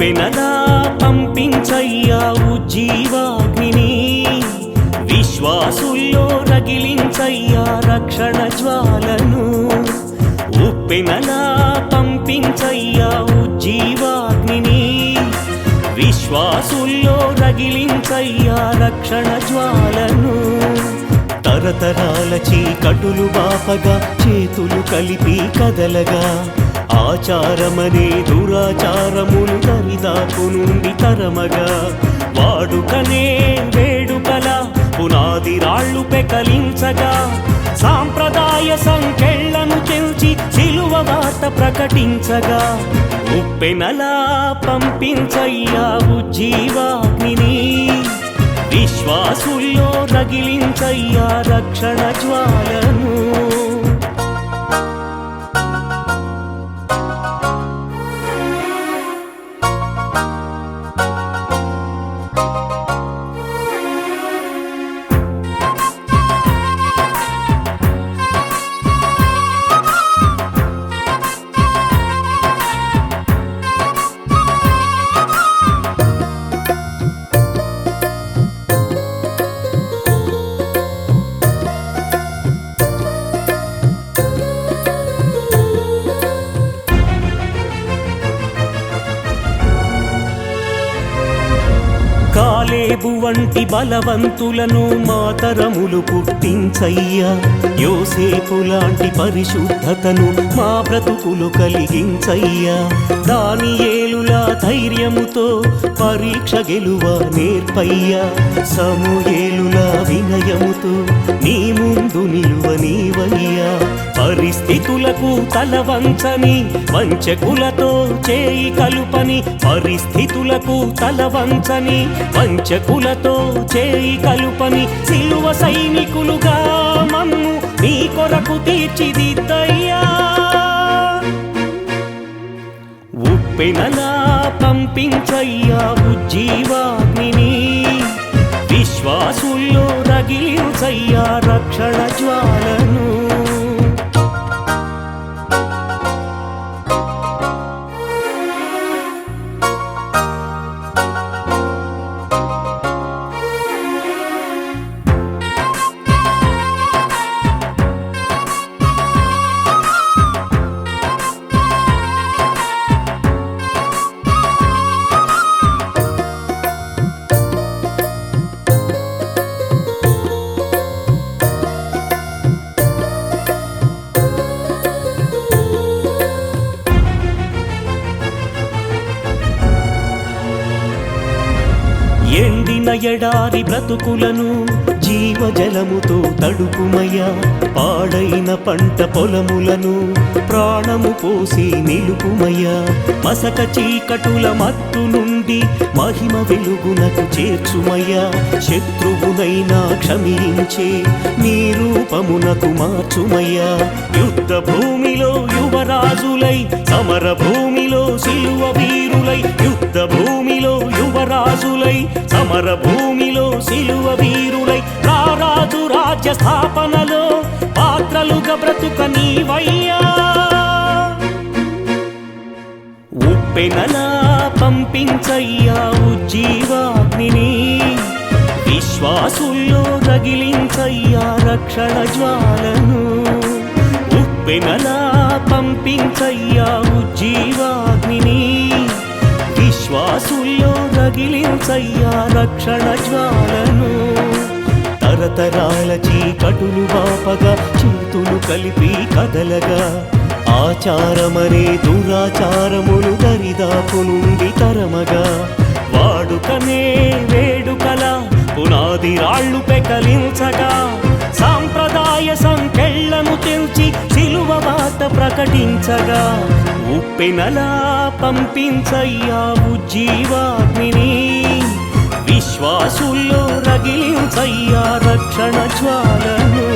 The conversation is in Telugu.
ఉప్పెనలా పంపించయ్యా ఉజ్జీవాగ్నిని, విశ్వాసుల్లో రగిలించయ్యా రక్షణ జ్వాలను. ఉప్పెనలా పంపించయ్యా ఉజ్జీవాగ్నిని, విశ్వాసుల్లో రగిలించయ్యా రక్షణ జ్వాలను. తరతరాల చీకటులు బాపగా చేతులు కలిపి కదలగా, ఆచారమనే దురాచారములు దరిదాపు నుండి తరమగా, వాడుకనే వేడుకల పునాది రాళ్ళు పెకలించగా, సాంప్రదాయ సంకెళ్లను చెల్చి సిలువ వార్త ప్రకటించగా, ఉప్పెనలా పంపించయ్యా ఉజ్జీవాగ్నిని, విశ్వాసుల్లో రగిలించయ్యా రక్షణ జ్వాలను. కాలేబు వంటి బలవంతులను మాతరములు పుట్టించయ్యా, యోసేపు లాంటి పరిశుద్ధతను మా బ్రతుకులు కలిగించయ్యా, దానియేలులా ధైర్యముతో పరీక్ష గెలువ నేర్పయ్యా, సమూయేలులా వినయముతో నీ ముందు నిలువ నీవయ్యా, పరిస్థితులకు తల వంచని వంచకులతో చేయి కలుపని, పరిస్థితులకు తల వంచని వంచకులతో చేయి కలుపని, సిలువ సైనికులుగా మమ్ము నీ కొరకు తీర్చిదిద్దయ్యా. ఉప్పెనలా పంపించయ్యా ఉజ్జీవాగ్నిని, విశ్వాసుల్లో రగిలించయ్యా రక్షణ జ్వాలను. ఎండిన ఎడారి బ్రతుకులను జీవజలముతో తడుపుమయ్యా, పాడైన పంట పొలములను ప్రాణము పోసి నిలుపుమయ్యా, మసక చీకటుల మత్తు నుండి మహిమ వెలుగునకు చేర్చుమయ్యా, శత్రువునైనా క్షమించే నీ రూపమునకు మార్చుమయ్యా, యుద్ధ భూమిలో యువరాజులై సమర భూమిలో సిలువ వీరులై, యుద్ధ భూమిలో యువరాజులై సమర భూమిలో సిలువ వీరులై, రారాజు రాజ్య స్థాపనలో పాత్రలుగా బ్రతుక నీవయ్యా. ఉప్పెనలా పంపించయ్యా ఉజ్జీవాగ్నిని, విశ్వాసుల్లో రగిలించయ్యా రక్షణ జ్వాలను. ఉప్పెనలా పంపించయ్యా ఉజ్జీవాగ్నిని, విశ్వాసుల్లో రగిలించయ్యా రక్షణ జ్వాలను. తరతరాల చీకటులు బాపగా చేతులు కలిపి కదలగా, ఆచారమనే దురాచారములు దరిదాపు నుండి తరమగా, వాడుకనే వేడుకల పునాది రాళ్ళు పెకలించగా, సాంప్రదాయ సంకెళ్లను తెల్చి సిలువ వార్త ప్రకటించగా, ఉప్పెనలా పంపించయ్యా ఉజ్జీవాగ్నిని, విశ్వాసుల్లో రగిలించయ్యా రక్షణ జ్వాలను.